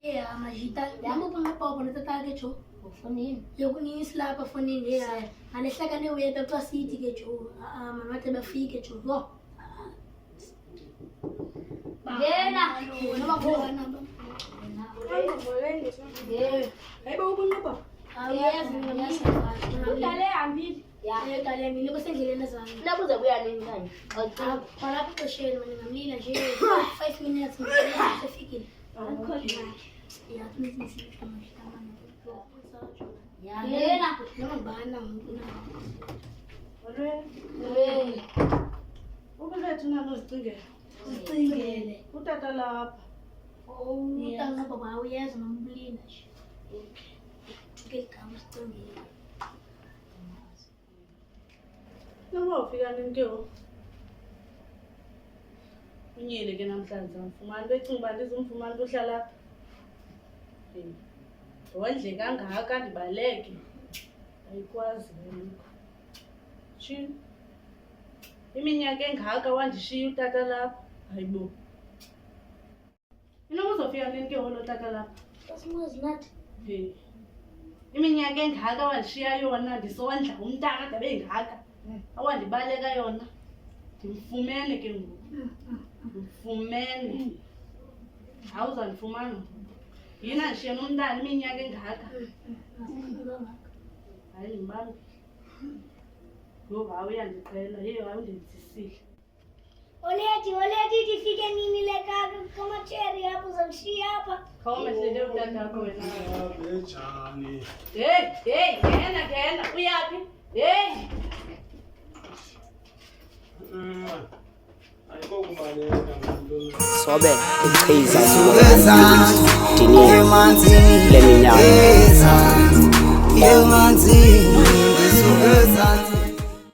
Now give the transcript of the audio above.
Majita, yamo pang po na tatagi cho. Fonin. Yo kuni isla pa fonin ya. Anesa kane we pa city ke cho. Manate ba fi ke cho. Go. Gena. No ba go na ba. Ay ba ubun na ba? Yes, yes. Dale ambi. Ya, dale mi lo sengile na sana. Nabuza buya nini nani? Para ko share man ngamlila je 5 minutes sa fikiri. Ya, tunisi kama shikamana. Ya, Gena. Naman bana muna. Ole. Ubelethu nalozicingela. Ucingele. Utata lapha. Oh, utanga baba uyazi nomlila nje. Tukele kama sicingele. Noma ufika nini ke wo? Unyele ke namhlanje amfumani becinga uba ndizumfumani kuhlala lapha. Wondle kangaka ndibaleke. Ayikwazi lokho. Shini. Iminyaka engaka wandishiya utata lapha. Hayibo. Inoba uzofika nini ke wolo tata lapha? Kasimazi nathi. Iminyaka engaka wandishiya yona ndisondla umntana ade bengaka. Awandibaleka yona. Ndimfumene ke ngoku. Ndimfumene. Awuzandifumana. Yina ndishiye nomntana iminyaka engaka. Hayi mbambi. Ngoba uyandiqhela yeyo awundenzisile. Oleti tifike nini leka kama cherry hapo za mshia hapa. Khawume sele utata wakho wena. Bejani. Hey, ngena uyaphi? Hey. Sobe ichiza Tini Leminyaka